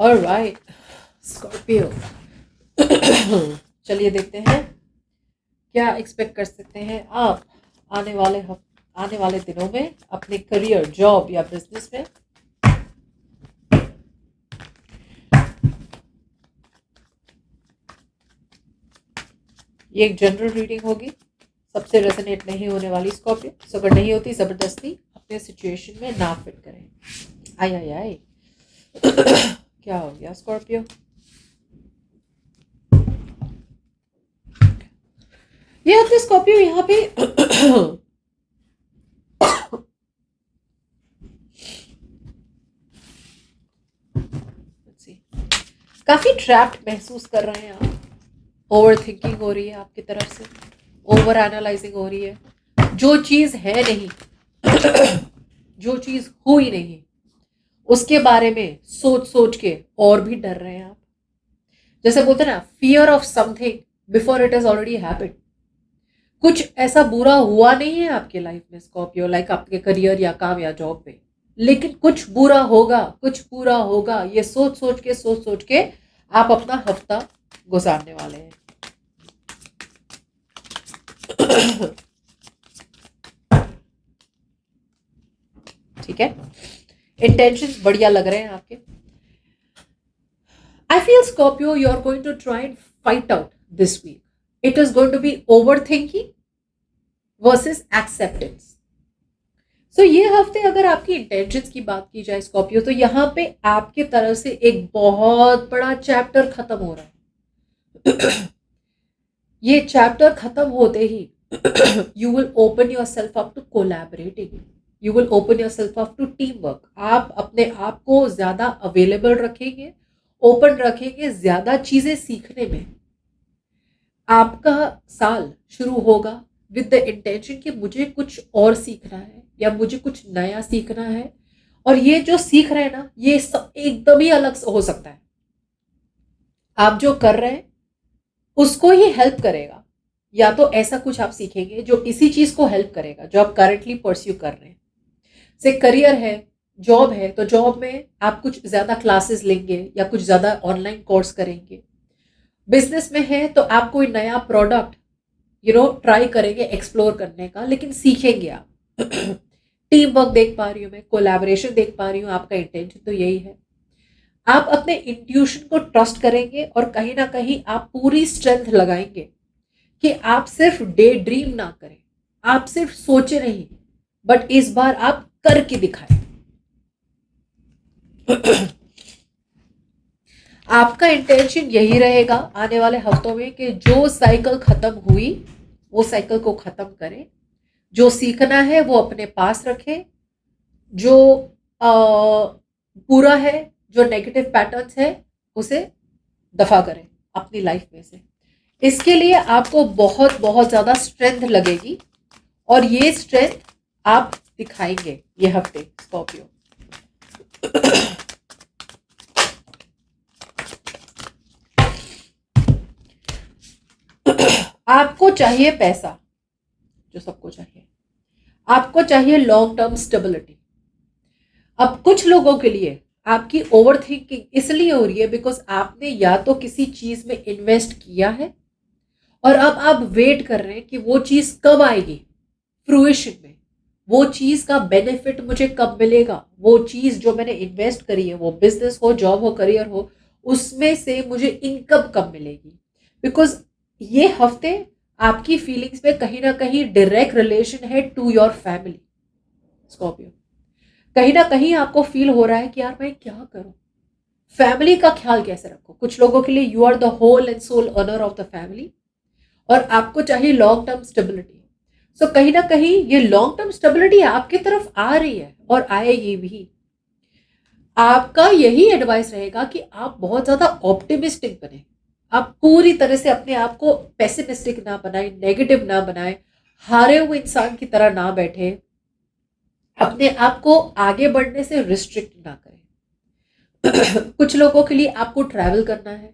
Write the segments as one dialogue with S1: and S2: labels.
S1: Alright Scorpio. चलिए देखते हैं क्या एक्सपेक्ट कर सकते हैं आप आने वाले दिनों में अपने करियर, जॉब या बिजनेस में। ये एक जनरल रीडिंग होगी, सबसे रेजोनेट नहीं होने वाली स्कॉर्पियो। सो अगर नहीं होती, जबरदस्ती अपने सिचुएशन में ना फिट करें। आई आई आई क्या हो गया स्कॉर्पियो? ये अपने स्कॉर्पियो यहाँ पे काफी ट्रैप्ड महसूस कर रहे हैं आप। ओवर थिंकिंग हो रही है आपकी तरफ से, ओवर एनालाइजिंग हो रही है। जो चीज है नहीं जो चीज हुई नहीं, उसके बारे में सोच सोच के और भी डर रहे हैं आप। जैसे बोलते हैं ना, fear of something before it is already happened. कुछ ऐसा बुरा हुआ नहीं है आपके लाइफ में स्कॉर्पियो, लाइक आपके करियर या काम या जॉब पे, लेकिन कुछ बुरा होगा, कुछ बुरा होगा, ये सोच सोच के आप अपना हफ्ता गुजारने वाले हैं। ठीक है, इंटेंशंस बढ़िया लग रहे हैं आपके। I feel Scorpio, you are going to try and fight out this week. It is going to be over thinking versus acceptance. So ये हफ्ते अगर आपकी इंटेंशंस की बात की जाए स्कॉर्पियो, तो यहाँ पे आपके तरफ से एक बहुत बड़ा चैप्टर खत्म हो रहा है। ये चैप्टर खत्म होते ही you will open yourself up to collaborating, you will open yourself up to team work. आप अपने आप को ज्यादा अवेलेबल रखेंगे, ओपन रखेंगे ज्यादा चीजें सीखने में। आपका साल शुरू होगा विद द इंटेंशन कि मुझे कुछ और सीखना है या मुझे कुछ नया सीखना है, और ये जो सीख रहे हैं ना, ये सब एकदम ही अलग हो सकता है। आप जो कर रहे हैं उसको ही हेल्प करेगा, या तो ऐसा कुछ आप सीखेंगे जो इसी चीज को हेल्प करेगा जो आप करंटली परस्यू कर रहे हैं। से करियर है, जॉब है, तो जॉब में आप कुछ ज्यादा क्लासेस लेंगे या कुछ ज्यादा ऑनलाइन कोर्स करेंगे। बिजनेस में है तो आप कोई नया प्रोडक्ट ट्राई करेंगे एक्सप्लोर करने का, लेकिन सीखेंगे आप। टीम वर्क देख पा रही हूँ मैं, कोलैबोरेशन देख पा रही हूँ, आपका इंटेंशन तो यही है। आप अपने इंट्यूशन को ट्रस्ट करेंगे और कहीं ना कहीं आप पूरी स्ट्रेंथ लगाएंगे कि आप सिर्फ डे ड्रीम ना करें, आप सिर्फ सोचे नहीं, बट इस बार आप करके दिखाएं। आपका इंटेंशन यही रहेगा आने वाले हफ्तों में कि जो साइकिल खत्म हुई वो साइकिल को खत्म करें। जो सीखना है वो अपने पास रखें, जो पूरा है, जो नेगेटिव पैटर्न्स है, उसे दफा करें अपनी लाइफ में से। इसके लिए आपको बहुत बहुत ज्यादा स्ट्रेंथ लगेगी, और ये स्ट्रेंथ आप दिखाएंगे ये हफ्ते स्कॉर्पियो। आपको चाहिए पैसा, जो सबको चाहिए। आपको चाहिए लॉन्ग टर्म स्टेबिलिटी। अब कुछ लोगों के लिए आपकी ओवर थिंकिंग इसलिए हो रही है बिकॉज आपने या तो किसी चीज में इन्वेस्ट किया है और अब आप वेट कर रहे हैं कि वो चीज कब आएगी फ्रूइशन में, वो चीज का बेनिफिट मुझे कब मिलेगा, वो चीज जो मैंने इन्वेस्ट करी है, वो बिजनेस हो, जॉब हो, करियर हो, उसमें से मुझे इनकम कब मिलेगी। बिकॉज ये हफ्ते आपकी फीलिंग्स में कहीं ना कहीं डायरेक्ट रिलेशन है टू योर फैमिली स्कॉर्पियो। कहीं ना कहीं आपको फील हो रहा है कि यार मैं क्या करूं, फैमिली का ख्याल कैसे रखूं। कुछ लोगों के लिए you are the whole and sole honour of the family, और आपको चाहिए लॉन्ग टर्म स्टेबिलिटी। सो कहीं ना कहीं ये लॉन्ग टर्म स्टेबिलिटी आपकी तरफ आ रही है और आएगी भी। आपका यही एडवाइस रहेगा कि आप बहुत ज्यादा ऑप्टिमिस्टिक बने, आप पूरी तरह से अपने आप को पेसिमिस्टिक ना बनाए, नेगेटिव ना बनाए, हारे हुए इंसान की तरह ना बैठे, अपने आप को आगे बढ़ने से रिस्ट्रिक्ट ना करें। कुछ लोगों के लिए आपको ट्रैवल करना है,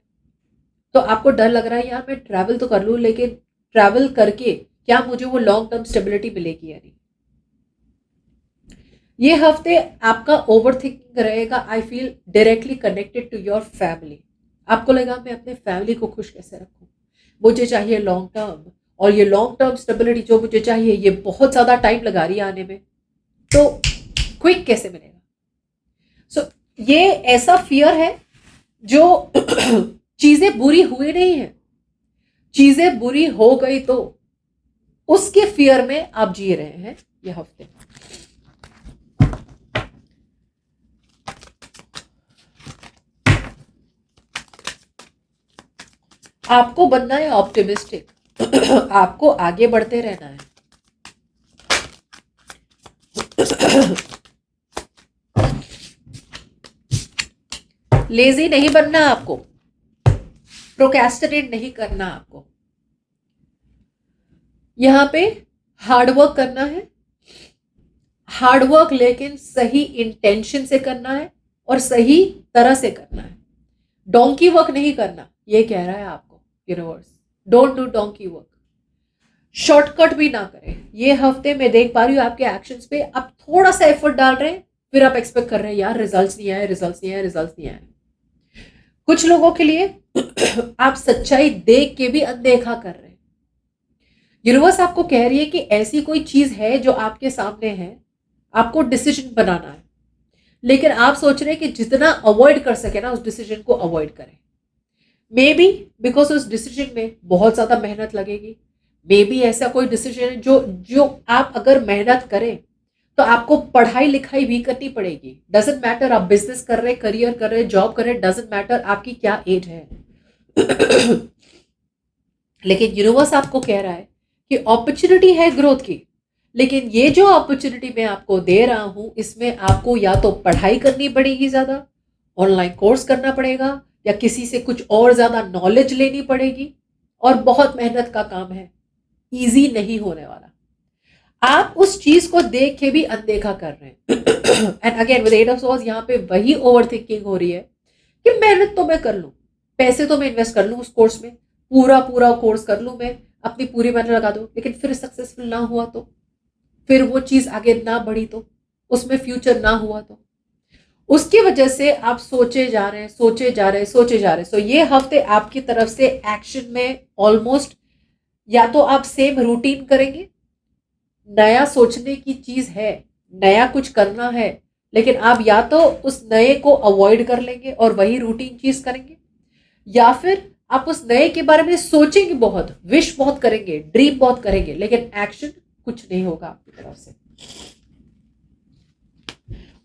S1: तो आपको डर लग रहा है यार मैं ट्रैवल तो कर लूं, लेकिन ट्रैवल करके क्या मुझे वो लॉन्ग टर्म स्टेबिलिटी मिलेगी या नहीं। ये हफ्ते आपका ओवर थिंकिंग रहेगा, I feel directly connected to your family. आपको लगा मैं अपने फैमिली को खुश कैसे रखूं, मुझे चाहिए लॉन्ग टर्म, और ये लॉन्ग टर्म स्टेबिलिटी जो मुझे चाहिए ये बहुत ज़्यादा टाइम लगा रही है आने में, तो क्विक कैसे मिलेगा। सो ये ऐसा फियर है जो चीज़ें बुरी हुई नहीं है, चीज़ें बुरी हो गई तो उसके फियर में आप जी रहे हैं ये हफ्ते। आपको बनना है ऑप्टिमिस्टिक, आपको आगे बढ़ते रहना है। लेजी नहीं बनना आपको, प्रोक्रेस्टिनेट नहीं करना आपको, यहां पे हार्डवर्क करना है। हार्डवर्क लेकिन सही इंटेंशन से करना है और सही तरह से करना है। डोंकी वर्क नहीं करना, ये कह रहा है आपको universe. Don't do donkey work. Shortcut भी ना करें। ये हफ्ते में देख पा रही हूँ आपके एक्शंस पे आप थोड़ा सा एफर्ट डाल रहे हैं, फिर आप एक्सपेक्ट कर रहे हैं यार रिजल्ट्स नहीं आए, रिजल्ट्स नहीं आए, रिजल्ट्स नहीं आए। कुछ लोगों के लिए आप सच्चाई देख के भी अनदेखा कर रहे हैं। यूनिवर्स आपको कह रही है कि ऐसी कोई चीज है जो आपके सामने है, आपको डिसीजन बनाना है, लेकिन आप सोच रहे हैं कि जितना अवॉइड कर सके ना उस डिसीजन को अवॉइड करें। मे बी बिकॉज उस डिसीजन में बहुत ज्यादा मेहनत लगेगी। मे बी ऐसा कोई डिसीजन है जो जो आप अगर मेहनत करें तो आपको पढ़ाई लिखाई भी करनी पड़ेगी। डजेंट मैटर आप बिजनेस कर रहे, करियर कर रहे, जॉब कर रहे, डजेंट मैटर आपकी क्या एज है। लेकिन यूनिवर्स आपको कह रहा है कि अपॉर्चुनिटी है ग्रोथ की, लेकिन ये जो अपॉर्चुनिटी मैं आपको दे रहा हूं इसमें आपको या तो पढ़ाई करनी पड़ेगी, ज्यादा ऑनलाइन कोर्स करना पड़ेगा, या किसी से कुछ और ज्यादा नॉलेज लेनी पड़ेगी, और बहुत मेहनत का काम है, इजी नहीं होने वाला। आप उस चीज को देख के भी अनदेखा कर रहे हैं। And again with eight of swords यहाँ पे वही ओवर थिंकिंग हो रही है कि मेहनत तो मैं कर लूं, पैसे तो मैं इन्वेस्ट कर लूं उस कोर्स में, पूरा पूरा कोर्स कर लूं मैं, अपनी पूरी मेहनत लगा दूं, लेकिन फिर सक्सेसफुल ना हुआ तो, फिर वो चीज आगे ना बढ़ी तो, उसमें फ्यूचर ना हुआ तो, उसकी वजह से आप सोचे जा रहे हैं, सोचे जा रहे हैं, सोचे जा रहे हैं। सो ये हफ्ते आपकी तरफ से एक्शन में ऑलमोस्ट या तो आप सेम रूटीन करेंगे, नया सोचने की चीज है, नया कुछ करना है, लेकिन आप या तो उस नए को अवॉइड कर लेंगे और वही रूटीन चीज करेंगे, या फिर आप उस नए के बारे में सोचेंगे बहुत, विश बहुत करेंगे, ड्रीम बहुत करेंगे, लेकिन एक्शन कुछ नहीं होगा आपकी तरफ से।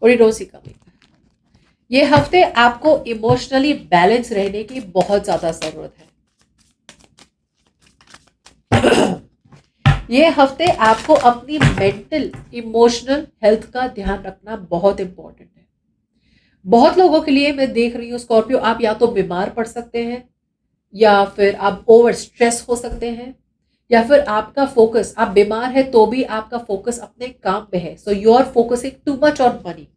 S1: और ये हफ्ते आपको इमोशनली बैलेंस रहने की बहुत ज्यादा जरूरत है। ये हफ्ते आपको अपनी मेंटल इमोशनल हेल्थ का ध्यान रखना बहुत इंपॉर्टेंट है। बहुत लोगों के लिए मैं देख रही हूँ स्कॉर्पियो, आप या तो बीमार पड़ सकते हैं, या फिर आप ओवर स्ट्रेस हो सकते हैं, या फिर आपका फोकस, आप बीमार है तो भी आपका फोकस अपने काम पे है, so you are focusing too much on money.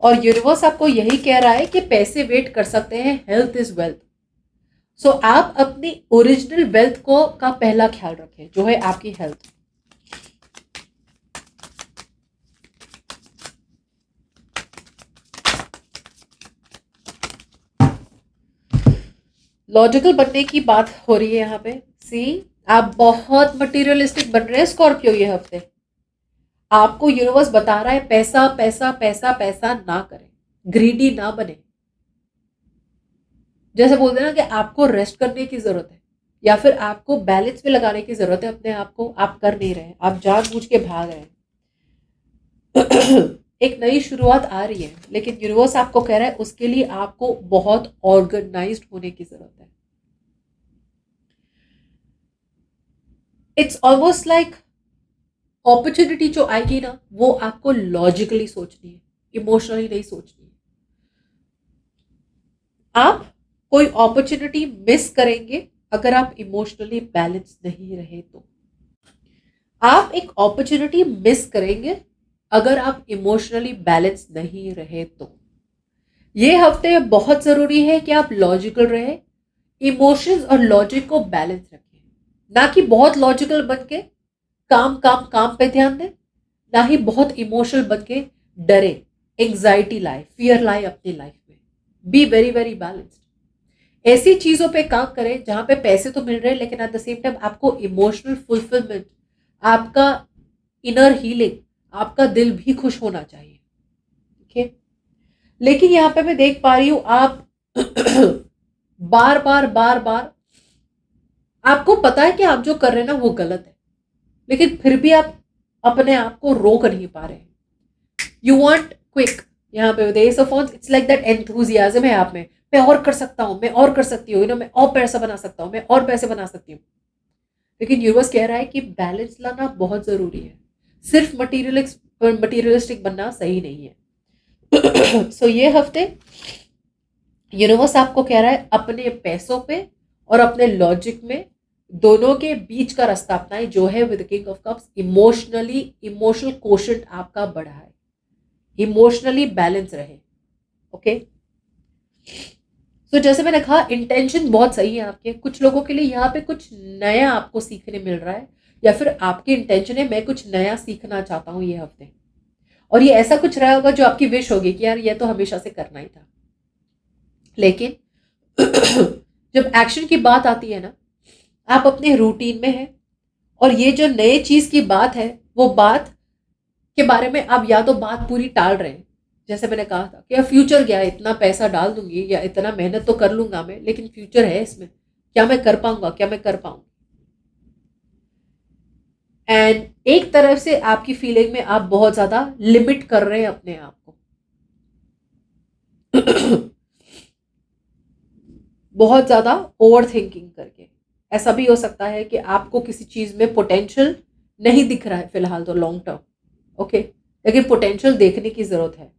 S1: और यूनिवर्स आपको यही कह रहा है कि पैसे वेट कर सकते हैं, हेल्थ इज वेल्थ। सो आप अपनी ओरिजिनल वेल्थ को का पहला ख्याल रखें जो है आपकी हेल्थ। लॉजिकल बनने की बात हो रही है यहाँ पे। सी, आप बहुत मटेरियलिस्टिक बन रहे हैं स्कॉर्पियो ये हफ्ते। आपको यूनिवर्स बता रहा है पैसा पैसा पैसा पैसा ना करें, ग्रीडी ना बने। जैसे बोलते हैं ना कि आपको रेस्ट करने की जरूरत है, या फिर आपको बैलेंस में लगाने की जरूरत है अपने आप को, आप कर नहीं रहे हैं, आप जानबूझ के भाग रहे हैं। एक नई शुरुआत आ रही है, लेकिन यूनिवर्स आपको कह रहा है उसके लिए आपको बहुत ऑर्गेनाइज्ड होने की जरूरत है। इट्स ऑलमोस्ट लाइक अपॉर्चुनिटी जो आएगी ना वो आपको लॉजिकली सोचनी है, इमोशनली नहीं सोचनी है। आप कोई अपॉर्चुनिटी मिस करेंगे अगर आप इमोशनली बैलेंस नहीं रहे तो। आप एक अपॉर्चुनिटी मिस करेंगे अगर आप इमोशनली बैलेंस नहीं रहे तो। ये हफ्ते बहुत जरूरी है कि आप लॉजिकल रहे, इमोशंस और लॉजिक को बैलेंस रखें, ना कि बहुत लॉजिकल बन के काम काम काम पे ध्यान दें, ना ही बहुत इमोशनल बन के डरे, एंग्जाइटी लाए, फियर लाए अपनी लाइफ में। Be very very balanced. ऐसी चीजों पे काम करें जहां पे पैसे तो मिल रहे हैं, लेकिन एट द सेम टाइम आपको इमोशनल फुलफिलमेंट, आपका इनर हीलिंग, आपका दिल भी खुश होना चाहिए। ठीक है। लेकिन यहाँ पे मैं देख पा रही हूं आप बार बार बार बार, आपको पता है कि आप जो कर रहे हैं ना वो गलत है, लेकिन फिर भी आप अपने आप को रोक नहीं पा रहे हैं। यू वांट क्विक, यहाँ पे S of wants, it's like that enthusiasm है आप में, मैं और कर सकता हूँ, मैं और कर सकती हूँ, मैं और पैसा बना सकता हूँ, मैं और पैसे बना सकती हूँ। लेकिन यूनिवर्स कह रहा है कि बैलेंस लाना बहुत जरूरी है, सिर्फ मटीरियलिस्टिक बनना सही नहीं है। सो ये हफ्ते यूनिवर्स आपको कह रहा है अपने पैसों पे और अपने लॉजिक में दोनों के बीच का रास्ता अपनाएं, जो है with king of cups. Emotional quotient आपका बढ़ाए, इमोशनली बैलेंस रहे। ओके। तो जैसे मैंने कहा, इंटेंशन बहुत सही है आपके। कुछ लोगों के लिए यहाँ पे कुछ नया आपको सीखने मिल रहा है, या फिर आपकी इंटेंशन है मैं कुछ नया सीखना चाहता हूँ ये हफ्ते, और ये ऐसा कुछ रहा होगा जो आपकी विश होगी कि यार ये तो हमेशा से करना ही था। लेकिन जब एक्शन की बात आती है ना, आप अपने रूटीन में हैं, और ये जो नए चीज की बात है, वो बात के बारे में आप या तो बात पूरी टाल रहे हैं, जैसे मैंने कहा था कि फ्यूचर क्या है, इतना पैसा डाल दूंगी या इतना मेहनत तो कर लूंगा मैं, लेकिन फ्यूचर है इसमें, क्या मैं कर पाऊंगा, क्या मैं कर पाऊंगा। एंड एक तरफ से आपकी फीलिंग में आप बहुत ज्यादा लिमिट कर रहे हैं अपने आप को। बहुत ज्यादा ओवर थिंकिंग करके। ऐसा भी हो सकता है कि आपको किसी चीज में पोटेंशियल नहीं दिख रहा है फिलहाल तो, लॉन्ग टर्म, ओके, लेकिन पोटेंशियल देखने की जरूरत है।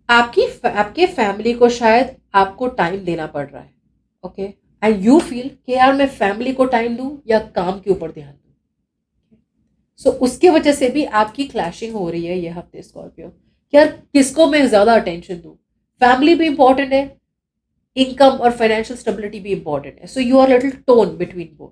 S1: आपके फैमिली को शायद आपको टाइम देना पड़ रहा है, ओके, एंड यू फील कि यार मैं फैमिली को टाइम दूं या काम के ऊपर ध्यान दूं। सो उसकी वजह से भी आपकी क्लैशिंग हो रही है ये हफ्ते स्कॉर्पियो, कि यार किसको मैं ज्यादा अटेंशन दूं। फैमिली भी इंपॉर्टेंट है, इनकम और फाइनेंशियल स्टेबिलिटी भी इंपॉर्टेंट है, so you are little torn between both.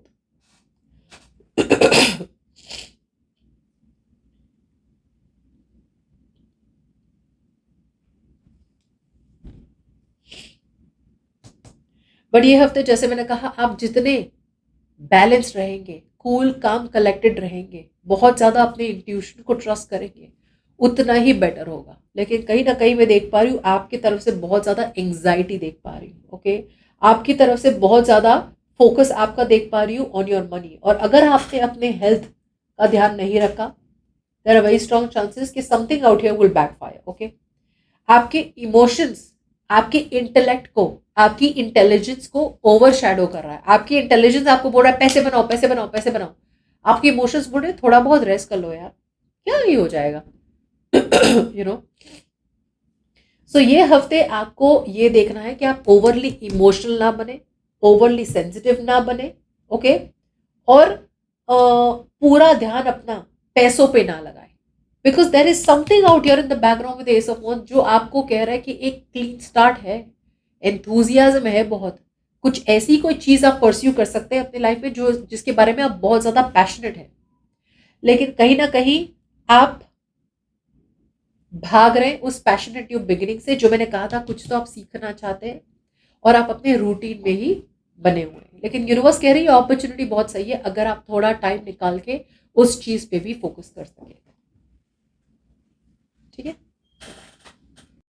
S1: But ये हफ्ते जैसे मैंने कहा, आप जितने बैलेंस्ड रहेंगे, कूल काम कलेक्टेड रहेंगे, बहुत ज्यादा अपने इंट्यूशन को ट्रस्ट करेंगे, उतना ही बेटर होगा। लेकिन कहीं ना कहीं मैं देख पा रही हूँ आपकी तरफ से बहुत ज्यादा एंग्जाइटी देख पा रही हूँ, ओके, आपकी तरफ से बहुत ज्यादा फोकस आपका देख पा रही हूँ ऑन योर मनी। और अगर आपने अपने हेल्थ का ध्यान नहीं रखा, there are very strong chances कि something out here will backfire, okay. आपके इमोशंस आपके इंटेलेक्ट को, आपकी इंटेलिजेंस को ओवर शैडो कर रहा है। आपकी इंटेलिजेंस आपको बोल रहा है पैसे बनाओ पैसे बनाओ पैसे बनाओ, आपके इमोशंस बोल रहे हैं थोड़ा बहुत रेस्ट कर लो यार, क्या ही हो जाएगा। You know. सो ये हफ्ते आपको ये देखना है कि आप ओवरली इमोशनल ना बने, ओवरली सेंसिटिव ना बने, ओके, और पूरा ध्यान अपना पैसों पे ना लगाए, because there is something out here in the background with S of one जो आपको कह रहा है कि एक क्लीन स्टार्ट है, एंथुजियाज्म है बहुत, कुछ ऐसी कोई चीज आप परस्यू कर सकते हैं अपनी लाइफ में जो जिसके बारे में आप बहुत ज्यादा पैशनेट है, लेकिन कहीं ना कहीं आप भाग रहे हैं उस पैशनेट न्यू बिगिनिंग से, जो मैंने कहा था कुछ तो आप सीखना चाहते हैं और आप अपने रूटीन में ही बने हुए हैं। लेकिन यूनिवर्स कह रही है अपॉर्चुनिटी बहुत सही है अगर आप थोड़ा टाइम निकाल के उस चीज पे भी फोकस कर सकें। ठीक है।